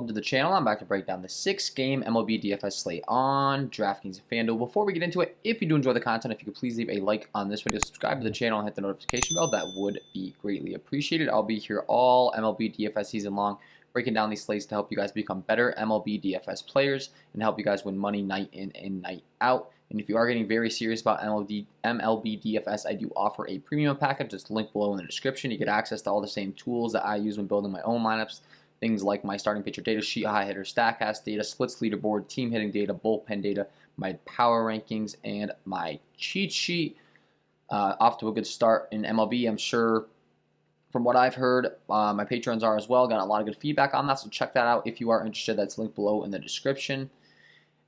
welcome to the channel. I'm back to break down the 6-game MLB DFS slate on DraftKings and FanDuel. Before we get into it, if you do enjoy the content, if you could please leave a like on this video, subscribe to the channel, and hit the notification bell, that would be greatly appreciated. I'll be here all MLB DFS season long, breaking down these slates to help you guys become better MLB DFS players and help you guys win money night in and night out. And if you are getting very serious about MLB DFS, I do offer a premium package. Just link below in the description. You get access to all the same tools that I use when building my own lineups. Things like my starting pitcher data sheet, high hitter Statcast data, splits leaderboard, team hitting data, bullpen data, my power rankings, and my cheat sheet. Off to a good start in MLB. I'm sure from what I've heard, my patrons are as well. Got a lot of good feedback on that, so check that out if you are interested. That's linked below in the description.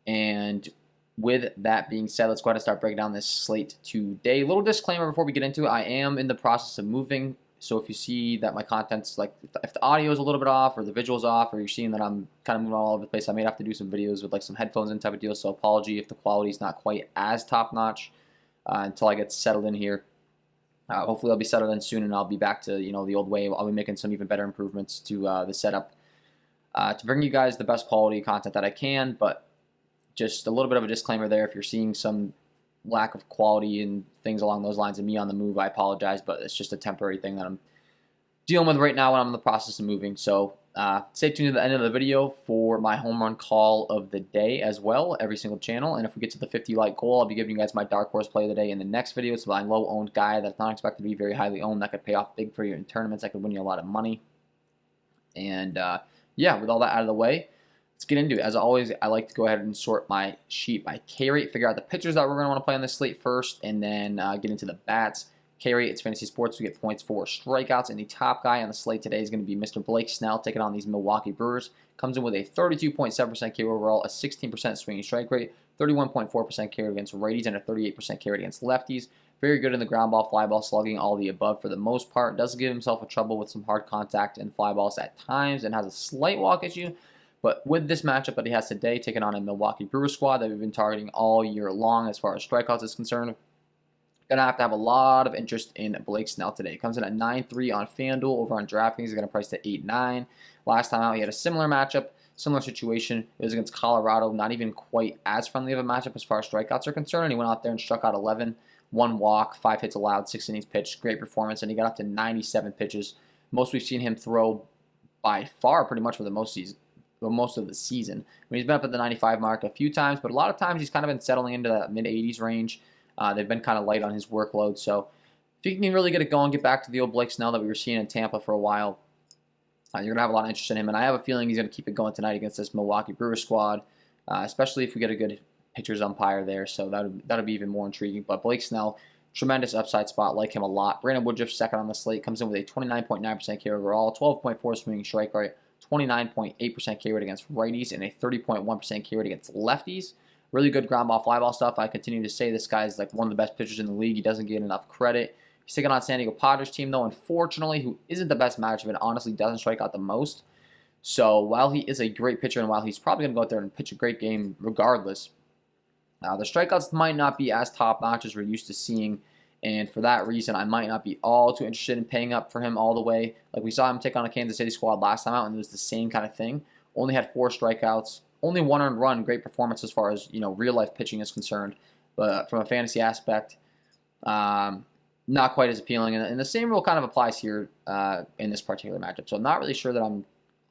And with that being said, let's go ahead and start breaking down this slate today. Little disclaimer before we get into it, I am in the process of moving. So if you see that my content's like, if the audio is a little bit off or the visual's off, or you're seeing that I'm kind of moving all over the place, I may have to do some videos with like some headphones and type of deal. So apology if the quality is not quite as top notch until I get settled in here. Hopefully I'll be settled in soon and I'll be back to the old way. I'll be making some even better improvements to the setup to bring you guys the best quality content that I can. But just a little bit of a disclaimer there. If you're seeing some lack of quality and things along those lines and me on the move, I apologize, but it's just a temporary thing that I'm dealing with right now when I'm in the process of moving. So stay tuned to the end of the video for my home run call of the day as well, every single channel. And if we get to the 50 like goal, I'll be giving you guys my dark horse play of the day in the next video. It's my low owned guy that's not expected to be very highly owned, that could pay off big for you in tournaments, that could win you a lot of money. And yeah, with all that out of the way, let's get into it. As always, I like to go ahead and sort my sheet by K rate, figure out the pitchers that we're going to want to play on this slate first, and then get into the bats. K rate, it's fantasy sports. We get points for strikeouts, and the top guy on the slate today is going to be Mr. Blake Snell, taking on these Milwaukee Brewers. Comes in with a 32.7% K overall, a 16% swinging strike rate, 31.4% K rate against righties, and a 38% K rate against lefties. Very good in the ground ball, fly ball, slugging, all the above for the most part. Does give himself a trouble with some hard contact and fly balls at times, and has a slight walk issue. But with this matchup that he has today, taking on a Milwaukee Brewers squad that we've been targeting all year long as far as strikeouts is concerned, going to have a lot of interest in Blake Snell today. He comes in at 9.3 on FanDuel. Over on DraftKings, he's going to price to 8.9. Last time out, he had a similar matchup, similar situation. It was against Colorado, not even quite as friendly of a matchup as far as strikeouts are concerned. And he went out there and struck out 11, 1 walk, 5 hits allowed, 6 innings pitched. Great performance, and he got up to 97 pitches. Most we've seen him throw by far pretty much for the most of the season. I mean, he's been up at the 95 mark a few times, but a lot of times he's kind of been settling into that mid-80s range. They've been kind of light on his workload, so if you can really get it going, get back to the old Blake Snell that we were seeing in Tampa for a while, you're going to have a lot of interest in him, and I have a feeling he's going to keep it going tonight against this Milwaukee Brewers squad, especially if we get a good pitcher's umpire there, so that'll be even more intriguing. But Blake Snell, tremendous upside spot, like him a lot. Brandon Woodruff, second on the slate, comes in with a 29.9% K overall, 12.4 swinging strike rate, 29.8% K rate against righties, and a 30.1% K rate against lefties. Really good ground ball, fly ball stuff. I continue to say this guy's like one of the best pitchers in the league. He doesn't get enough credit. He's taking on San Diego Padres team, though, unfortunately, who isn't the best matchup and honestly doesn't strike out the most. So while he is a great pitcher and while he's probably going to go out there and pitch a great game regardless, the strikeouts might not be as top-notch as we're used to seeing. And for that reason, I might not be all too interested in paying up for him all the way. Like we saw him take on a Kansas City squad last time out, and it was the same kind of thing. Only had 4 strikeouts, only 1 earned run. Great performance as far as real-life pitching is concerned. But from a fantasy aspect, not quite as appealing. And the same rule kind of applies here in this particular matchup. So I'm not really sure that I'm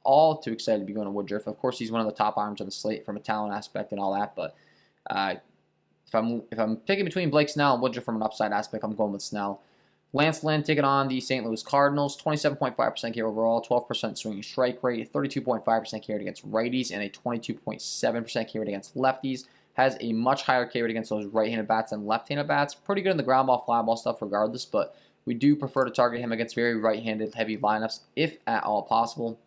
all too excited to be going to Woodruff. Of course, he's one of the top arms on the slate from a talent aspect and all that, but if I'm picking between Blake Snell and Woodruff from an upside aspect, I'm going with Snell. Lance Lynn taking on the St. Louis Cardinals, 27.5% K overall, 12% swinging strike rate, 32.5% K rate against righties, and a 22.7% K rate against lefties. Has a much higher K rate against those right-handed bats than left-handed bats. Pretty good in the ground ball, fly ball stuff regardless, but we do prefer to target him against very right-handed heavy lineups, if at all possible.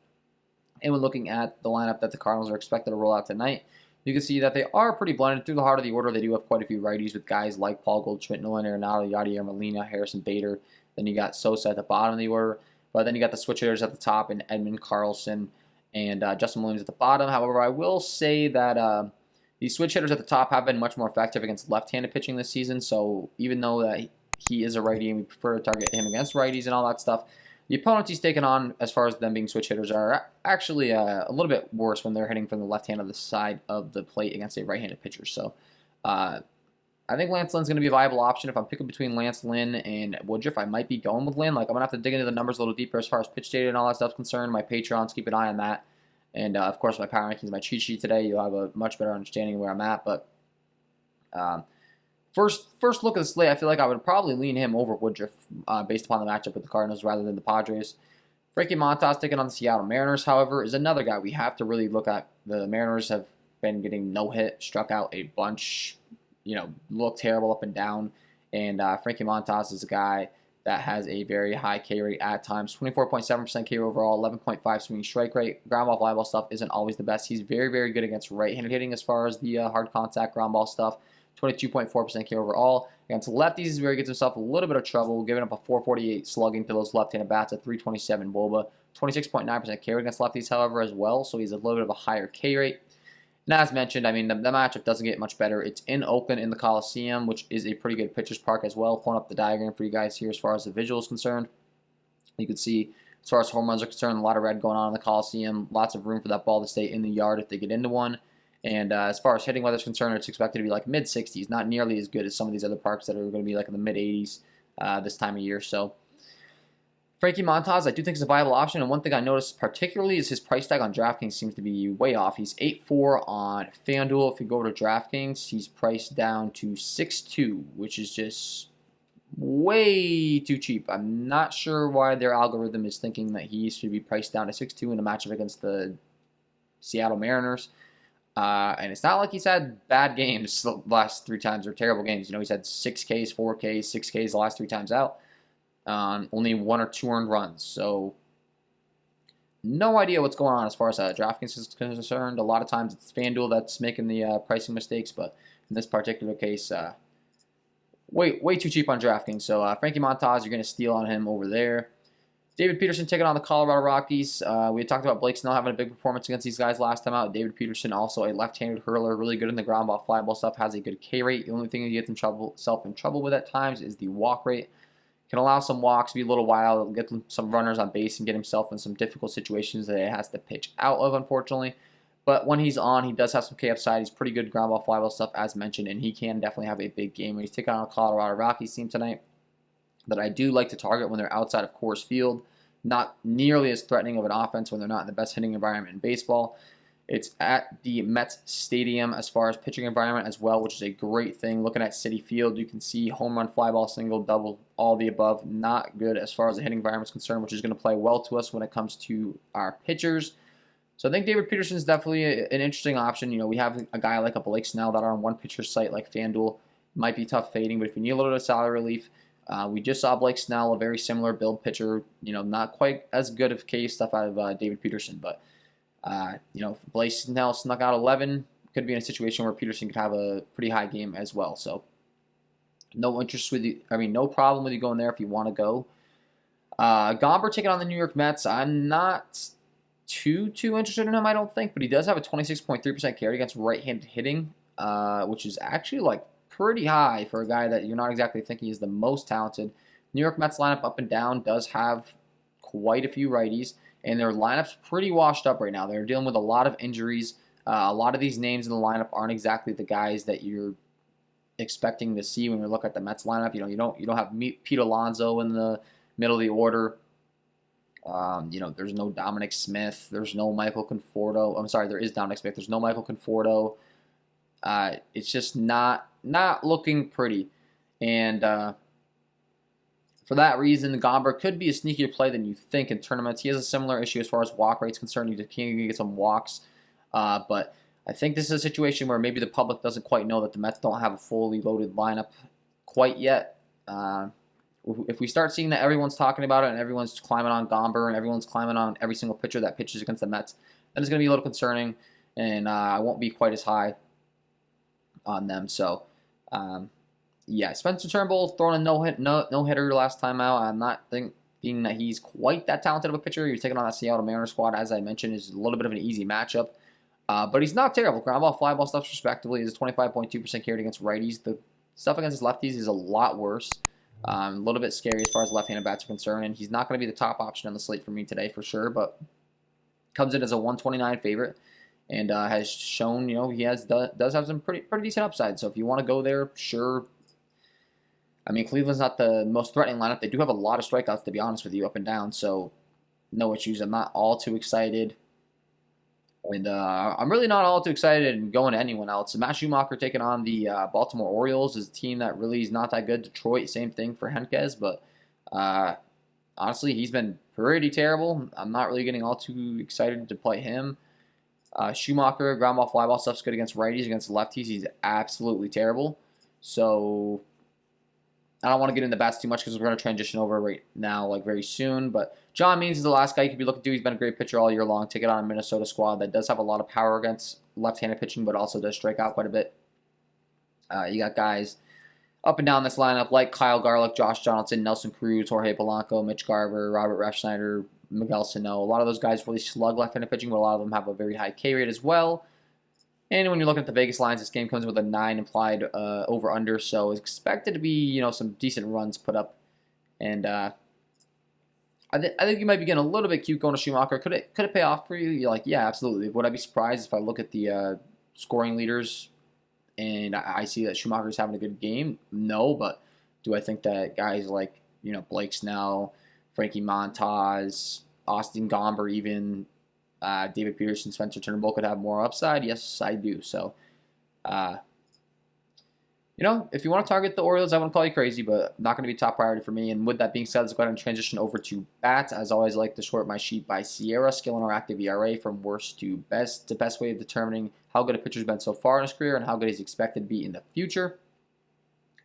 And when looking at the lineup that the Cardinals are expected to roll out tonight, you can see that they are pretty blended through the heart of the order. They do have quite a few righties with guys like Paul Goldschmidt, Nolan Arenado, Yadier Molina, Harrison Bader. Then you got Sosa at the bottom of the order. But then you got the switch hitters at the top and Edmund Carlson and Justin Williams at the bottom. However, I will say that these switch hitters at the top have been much more effective against left-handed pitching this season. So even though that he is a righty and we prefer to target him against righties and all that stuff, The opponents he's taken on, as far as them being switch hitters, are actually a little bit worse when they're hitting from the left hand of the side of the plate against a right-handed pitcher. So I think Lance Lynn's going to be a viable option. If I'm picking between Lance Lynn and Woodruff, I might be going with Lynn. Like, I'm going to have to dig into the numbers a little deeper as far as pitch data and all that stuff's concerned. My Patreons, keep an eye on that. And, of course, my power rankings, my cheat sheet today. You'll have a much better understanding of where I'm at. But first look at the slate, I feel like I would probably lean him over Woodruff based upon the matchup with the Cardinals rather than the Padres. Frankie Montas taking on the Seattle Mariners, however, is another guy we have to really look at. The Mariners have been getting no hit, struck out a bunch, look terrible up and down. And Frankie Montas is a guy that has a very high K rate at times, 24.7% K overall, 11.5 swinging strike rate. Ground ball, fly ball stuff isn't always the best. He's very, very good against right-handed hitting as far as the hard contact ground ball stuff. 22.4% K overall. Against lefties is where he gets himself a little bit of trouble, giving up a 448 slugging to those left-handed bats, a 327 WOBA. 26.9% K rate against lefties, however, as well, so he's a little bit of a higher K rate. And as mentioned, I mean, the matchup doesn't get much better. It's in Oakland in the Coliseum, which is a pretty good pitcher's park as well. Pulling up the diagram for you guys here as far as the visual is concerned. You can see, as far as home runs are concerned, a lot of red going on in the Coliseum. Lots of room for that ball to stay in the yard if they get into one. And as far as hitting weather is concerned, it's expected to be like mid-60s, not nearly as good as some of these other parks that are going to be like in the mid-80s this time of year. So Frankie Montas, I do think is a viable option, and one thing I noticed particularly is his price tag on DraftKings seems to be way off. He's 8.4 on FanDuel. If you go over to DraftKings, he's priced down to 6.2, which is just way too cheap. I'm not sure why their algorithm is thinking that he should be priced down to 6.2 in a matchup against the Seattle Mariners. And it's not like he's had bad games the last 3 times or terrible games. He's had 6Ks, 4Ks, 6Ks the last 3 times out. Only 1 or 2 earned runs. So no idea what's going on as far as DraftKings is concerned. A lot of times it's FanDuel that's making the pricing mistakes, but in this particular case, way too cheap on DraftKings. So Frankie Montas, you're going to steal on him over there. David Peterson taking on the Colorado Rockies. We had talked about Blake Snell having a big performance against these guys last time out. David Peterson, also a left-handed hurler, really good in the ground ball, fly ball stuff, has a good K rate. The only thing he gets himself in trouble with at times is the walk rate. Can allow some walks, be a little wild, get some runners on base, and get himself in some difficult situations that he has to pitch out of, unfortunately. But when he's on, he does have some K upside. He's pretty good ground ball, fly ball stuff, as mentioned, and he can definitely have a big game when he's taking on a Colorado Rockies team tonight that I do like to target when they're outside of Coors Field. Not nearly as threatening of an offense when they're not in the best hitting environment in baseball. It's at the Mets Stadium as far as pitching environment as well, which is a great thing. Looking at Citi Field, you can see home run, fly ball, single, double, all the above. Not good as far as the hitting environment is concerned, which is going to play well to us when it comes to our pitchers. So I think David Peterson is definitely an interesting option. We have a guy like a Blake Snell that are on one pitcher site like FanDuel. Might be tough fading, but if you need a little bit of salary relief, we just saw Blake Snell, a very similar build pitcher. Not quite as good of K stuff out of David Peterson, but if Blake Snell snuck out 11, could be in a situation where Peterson could have a pretty high game as well. So no interest with you. No problem with you going there if you want to go. Gomer taking on the New York Mets. I'm not too interested in him, I don't think, but he does have a 26.3% carry against right-handed hitting, which is actually pretty high for a guy that you're not exactly thinking is the most talented. New York Mets lineup up and down does have quite a few righties, and their lineup's pretty washed up right now. They're dealing with a lot of injuries. A lot of these names in the lineup aren't exactly the guys that you're expecting to see when you look at the Mets lineup. You don't have Pete Alonso in the middle of the order. There's no Dominic Smith. There's no Michael Conforto. I'm sorry, there is Dominic Smith. There's no Michael Conforto. It's just not looking pretty. And for that reason, Gomer could be a sneakier play than you think in tournaments. He has a similar issue as far as walk rate's concerned. He can get some walks. But I think this is a situation where maybe the public doesn't quite know that the Mets don't have a fully loaded lineup quite yet. If we start seeing that everyone's talking about it and everyone's climbing on Gomer and everyone's climbing on every single pitcher that pitches against the Mets, then it's going to be a little concerning, and I won't be quite as high on them. So, yeah, Spencer Turnbull throwing a no-hitter last time out. I'm not thinking that he's quite that talented of a pitcher. You're taking on that Seattle Mariners squad, as I mentioned, is a little bit of an easy matchup. But he's not terrible. Ground ball, fly ball stuff, respectively, is 25.2% carried against righties. The stuff against his lefties is a lot worse. A little bit scary as far as left-handed bats are concerned, and he's not going to be the top option on the slate for me today for sure, but comes in as a 129 favorite and has shown, he does have some pretty decent upside. So if you want to go there, sure. I mean, Cleveland's not the most threatening lineup. They do have a lot of strikeouts, to be honest with you, up and down, so no issues. I'm not all too excited. And I'm really not all too excited in going to anyone else. Matt Schumacher taking on the Baltimore Orioles is a team that really is not that good. Detroit, same thing for Henkes, but honestly, he's been pretty terrible. I'm not really getting all too excited to play him. Schumacher, ground ball, fly ball stuff's good against righties. Against lefties, he's absolutely terrible. So I don't want to get into bats too much because we're going to transition over right now, like very soon. But John Means is the last guy you could be looking to. He's been a great pitcher all year long. Take it on a Minnesota squad that does have a lot of power against left-handed pitching, but also does strike out quite a bit. You got guys up and down this lineup like Kyle Garlick, Josh Donaldson, Nelson Cruz, Jorge Polanco, Mitch Garver, Robert Refsnyder, Miguel Sano. A lot of those guys really slug left-handed pitching, but a lot of them have a very high K rate as well. And when you're looking at the Vegas lines, this game comes with a 9 implied over-under, so it's expected to be, some decent runs put up. And I think you might be getting a little bit cute going to Schumacher. Could it pay off for you? You're like, yeah, absolutely. Would I be surprised if I look at the scoring leaders and I see that Schumacher's having a good game? No, but do I think that guys like, Blake Snell, Frankie Montas, Austin Gomer, even David Peterson, Spencer Turnbull could have more upside? Yes, I do. So, if you want to target the Orioles, I wouldn't call you crazy, but not going to be top priority for me. And with that being said, let's go ahead and transition over to bats. As always, I like to sort my sheet by Sierra, skill and or active ERA from worst to best. The best way of determining how good a pitcher's been so far in his career and how good he's expected to be in the future.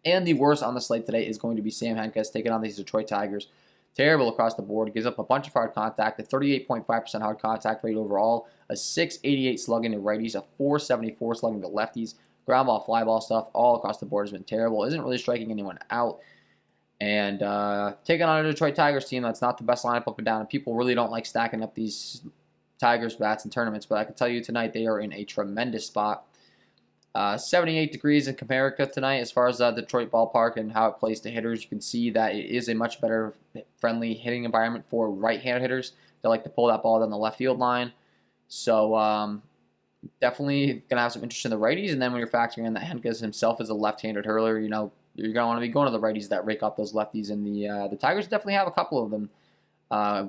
And the worst on the slate today is going to be Sam Henkes taking on these Detroit Tigers. Terrible across the board. Gives up a bunch of hard contact, a 38.5% hard contact rate overall, a 688 slugging to righties, a 474 slugging to lefties. Ground ball, fly ball stuff all across the board has been terrible. Isn't really striking anyone out. And taking on a Detroit Tigers team that's not the best lineup up and down. And people really don't like stacking up these Tigers bats in tournaments. But I can tell you tonight they are in a tremendous spot. 78 degrees in Comerica tonight as far as the Detroit ballpark and how it plays to hitters. You can see that it is a much better friendly hitting environment for right-handed hitters that like to pull that ball down the left field line. So definitely going to have some interest in the righties. And then when you're factoring in that Henkes himself is a left-handed hurler, you're going to want to be going to the righties that rake off those lefties. And the Tigers definitely have a couple of them.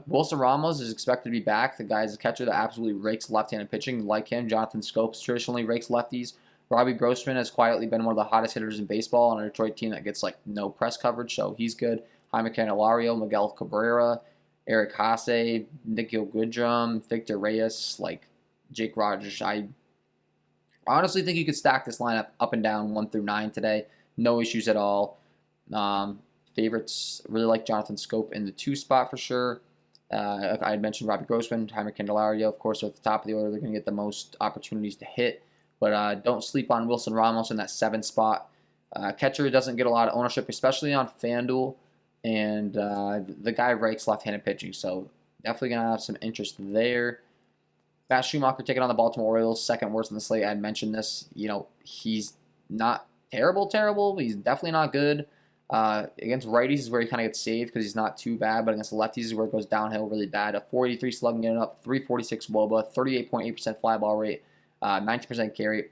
Wilson Ramos is expected to be back. The guy is a catcher that absolutely rakes left-handed pitching. Like him, Jonathan Scopes traditionally rakes lefties. Robbie Grossman has quietly been one of the hottest hitters in baseball on a Detroit team that gets no press coverage, so he's good. Jaime Candelario, Miguel Cabrera, Eric Haase, Nikhil Goodrum, Victor Reyes, Jake Rogers. I honestly think you could stack this lineup up and down 1 through 9 today. No issues at all. Favorites really like Jonathan Scope in the 2 spot for sure. I had mentioned Robbie Grossman, Jaime Candelario, of course, at the top of the order. They're going to get the most opportunities to hit. But don't sleep on Wilson Ramos in that 7 spot. Catcher doesn't get a lot of ownership, especially on FanDuel. And the guy rakes left-handed pitching, so definitely going to have some interest there. Matt Schumacher taking on the Baltimore Orioles, second worst in the slate. I had mentioned this. He's not terrible, but he's definitely not good. Against righties is where he kind of gets saved because he's not too bad, but against lefties is where it goes downhill really bad. A 483 slugging getting up, 346 WOBA, 38.8% fly ball rate. 90% carry.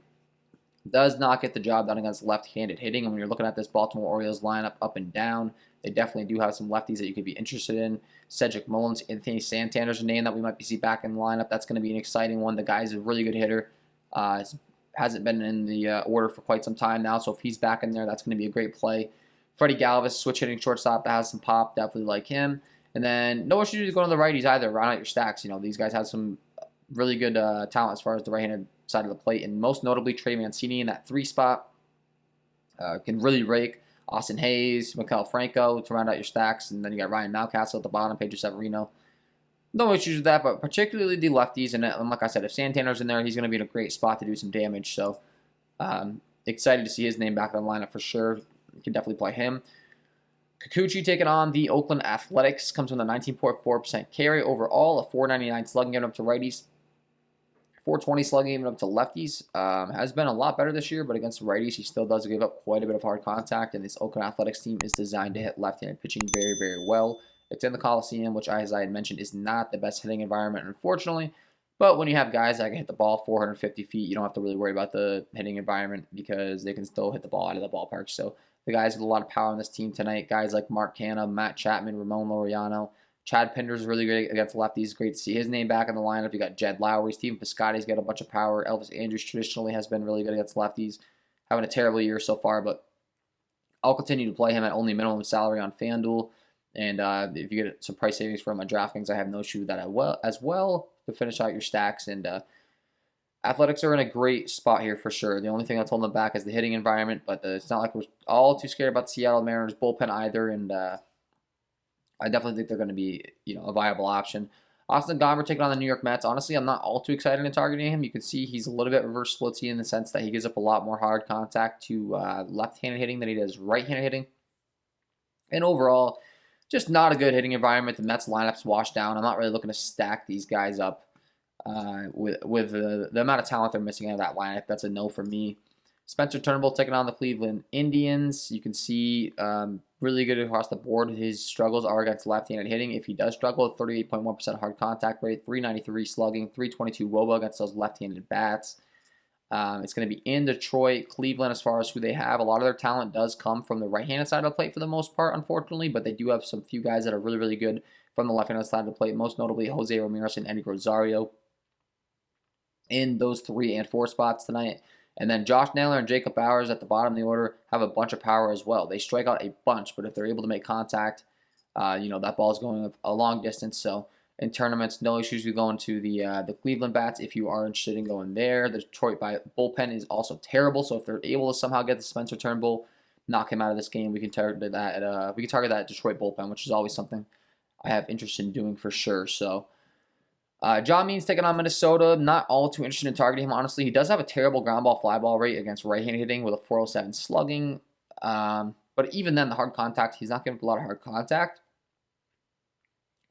Does not get the job done against left-handed hitting. And when you're looking at this Baltimore Orioles lineup up and down, they definitely do have some lefties that you could be interested in. Cedric Mullins, Anthony Santander's a name that we might be see back in the lineup. That's going to be an exciting one. The guy's a really good hitter. Hasn't been in the order for quite some time now, so if he's back in there, that's going to be a great play. Freddie Galvis, switch-hitting shortstop that has some pop. Definitely like him. And then no issues going to the righties either. Round out your stacks. These guys have some really good talent as far as the right-handed side of the plate, and most notably Trey Mancini in that 3 spot. Can really rake. Austin Hayes, Maikel Franco to round out your stacks, and then you got Ryan Mountcastle at the bottom, Pedro Severino. No issues with that, but particularly the lefties, and like I said, if Santander's in there, he's going to be in a great spot to do some damage, so excited to see his name back in the lineup for sure. You can definitely play him. Kikuchi taking on the Oakland Athletics, comes with a 19.4% carry overall, a 499 slugging getting up to righties, 420 slugging even up to lefties. Has been a lot better this year, but against righties, he still does give up quite a bit of hard contact, and this Oakland Athletics team is designed to hit left-handed pitching very, very well. It's in the Coliseum, which, as I had mentioned, is not the best hitting environment, unfortunately. But when you have guys that can hit the ball 450 feet, you don't have to really worry about the hitting environment because they can still hit the ball out of the ballpark. So the guys with a lot of power on this team tonight, guys like Mark Canha, Matt Chapman, Ramon Laureano. Chad Pinder's really good against lefties. Great to see his name back in the lineup. You got Jed Lowry. Steven Piscotty's got a bunch of power. Elvis Andrus traditionally has been really good against lefties. Having a terrible year so far, but I'll continue to play him at only minimum salary on FanDuel. And if you get some price savings from my DraftKings, I have no issue with that as well to finish out your stacks. And Athletics are in a great spot here for sure. The only thing that's holding them back is the hitting environment, but it's not like we're all too scared about the Seattle Mariners bullpen either. And I definitely think they're going to be, a viable option. Austin Gomer taking on the New York Mets. Honestly, I'm not all too excited in targeting him. You can see he's a little bit reverse splitsy in the sense that he gives up a lot more hard contact to left-handed hitting than he does right-handed hitting. And overall, just not a good hitting environment. The Mets lineup's washed down. I'm not really looking to stack these guys up with the amount of talent they're missing out of that lineup. That's a no for me. Spencer Turnbull taking on the Cleveland Indians. You can see really good across the board. His struggles are against left-handed hitting. If he does struggle, 38.1% hard contact rate, 393 slugging, 322 WOBA against those left-handed bats. It's going to be in Detroit. Cleveland, as far as who they have, a lot of their talent does come from the right-handed side of the plate for the most part, unfortunately, but they do have some few guys that are really, really good from the left-handed side of the plate, most notably Jose Ramirez and Eddie Rosario in those 3 and 4 spots tonight. And then Josh Naylor and Jacob Bowers at the bottom of the order have a bunch of power as well. They strike out a bunch, but if they're able to make contact, that ball is going a long distance. So in tournaments, no issues with going to the Cleveland bats if you are interested in going there. The Detroit bullpen is also terrible. So if they're able to somehow get the Spencer Turnbull, knock him out of this game, we can target that. We can target that Detroit bullpen, which is always something I have interest in doing for sure. So. John Means taking on Minnesota. Not all too interested in targeting him, honestly. He does have a terrible ground ball fly ball rate against right-handed hitting with a 407 slugging. But even then, the hard contact, he's not giving up a lot of hard contact.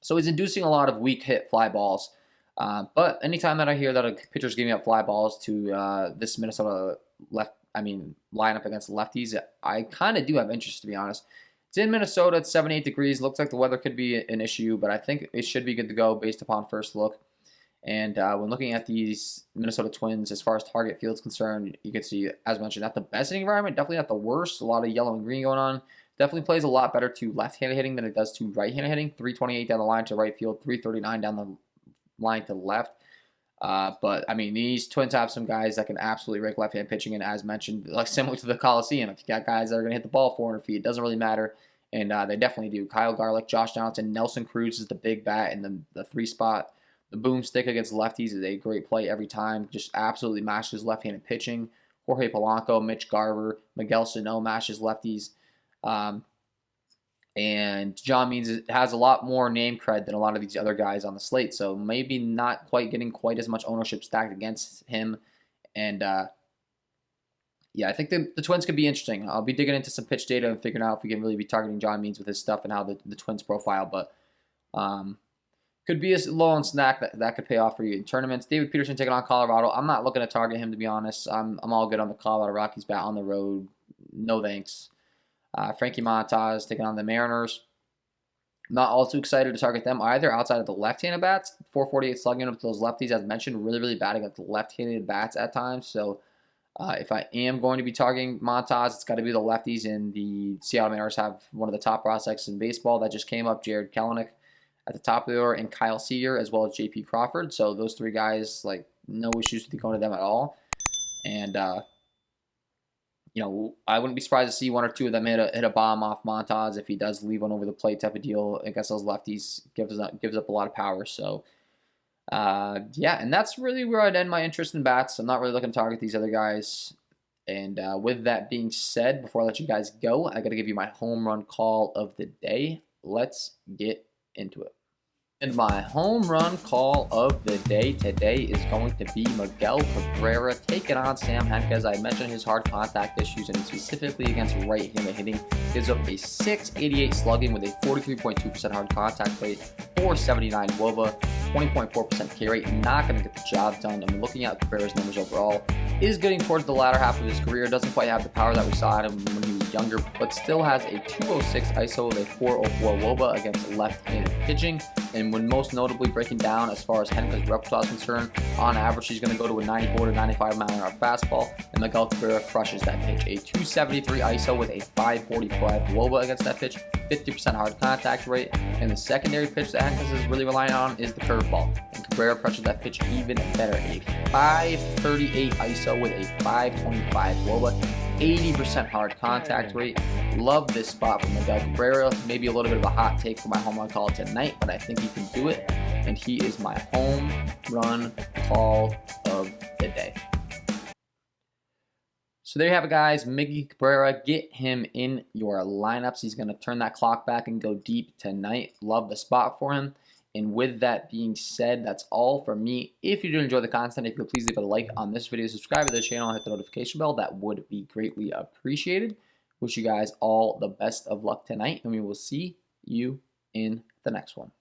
So he's inducing a lot of weak hit fly balls. But anytime that I hear that a pitcher's giving up fly balls to this Minnesota lineup against lefties, I kind of do have interest, to be honest. It's in Minnesota. It's 78 degrees. Looks like the weather could be an issue, but I think it should be good to go based upon first look. And when looking at these Minnesota Twins, as far as target field is concerned, you can see, as mentioned, not the best hitting environment, definitely not the worst. A lot of yellow and green going on. Definitely plays a lot better to left-handed hitting than it does to right-handed hitting. 328 down the line to right field, 339 down the line to left. But these Twins have some guys that can absolutely rake left-hand pitching, and as mentioned, like similar to the Coliseum, if you got guys that are going to hit the ball 400 feet, it doesn't really matter, and they definitely do. Kyle Garlick, Josh Johnson, Nelson Cruz is the big bat in the 3 spot. The boomstick against lefties is a great play every time. Just absolutely mashes left-handed pitching. Jorge Polanco, Mitch Garver, Miguel Sano mashes lefties. And John Means has a lot more name cred than a lot of these other guys on the slate, so maybe not quite getting quite as much ownership stacked against him. And I think the Twins could be interesting. I'll be digging into some pitch data and figuring out if we can really be targeting John Means with his stuff and how the Twins profile, but could be a low-on snack that could pay off for you in tournaments. David Peterson taking on Colorado. I'm not looking to target him, to be honest. I'm all good on the Colorado Rockies bat on the road. No thanks. Frankie Montas taking on the Mariners. Not all too excited to target them either outside of the left-handed bats. 448 slugging up to those lefties, as mentioned, really, really bad against the left-handed bats at times. So if I am going to be targeting Montas, it's got to be the lefties, and the Seattle Mariners have one of the top prospects in baseball that just came up, Jared Kelenic, at the top of the order, and Kyle Seager, as well as J.P. Crawford. So those 3 guys, no issues with going to them at all. And I wouldn't be surprised to see 1 or 2 of them hit a bomb off Montas if he does leave one over the plate type of deal against those lefties. Gives up a lot of power. So, and that's really where I'd end my interest in bats. I'm not really looking to target these other guys. And with that being said, before I let you guys go, I got to give you my home run call of the day. Let's get into it. And my home run call of the day today is going to be Miguel Cabrera taking on Sam Hentges. As I mentioned, his hard contact issues, and specifically against right-handed hitting, gives up a 688 slugging with a 43.2% hard contact rate, 479 WOBA. 20.4% K rate, not going to get the job done. And looking at Cabrera's numbers overall, is getting towards the latter half of his career. Doesn't quite have the power that we saw at him when he was younger, but still has a 206 ISO with a 404 WOBA against left-handed pitching. And when most notably breaking down as far as Henniker's repertoire is concerned, on average he's going to go to a 94 to 95 mile-an-hour fastball, and Miguel Cabrera crushes that pitch. A 273 ISO with a 545 WOBA against that pitch, 50% hard contact rate, and the secondary pitch that Henniker is really relying on is the curveball. And Cabrera crushes that pitch even better. A 538 ISO with a 525 WOBA, 80% hard contact rate. Love this spot from Miguel Cabrera. Maybe a little bit of a hot take for my home run call tonight, but I think he can do it. And he is my home run call of the day. So there you have it, guys. Miggy Cabrera, get him in your lineups. He's going to turn that clock back and go deep tonight. Love the spot for him. And with that being said, that's all from me. If you do enjoy the content, if you could please leave a like on this video, subscribe to the channel, and hit the notification bell, that would be greatly appreciated. Wish you guys all the best of luck tonight, and we will see you in the next one.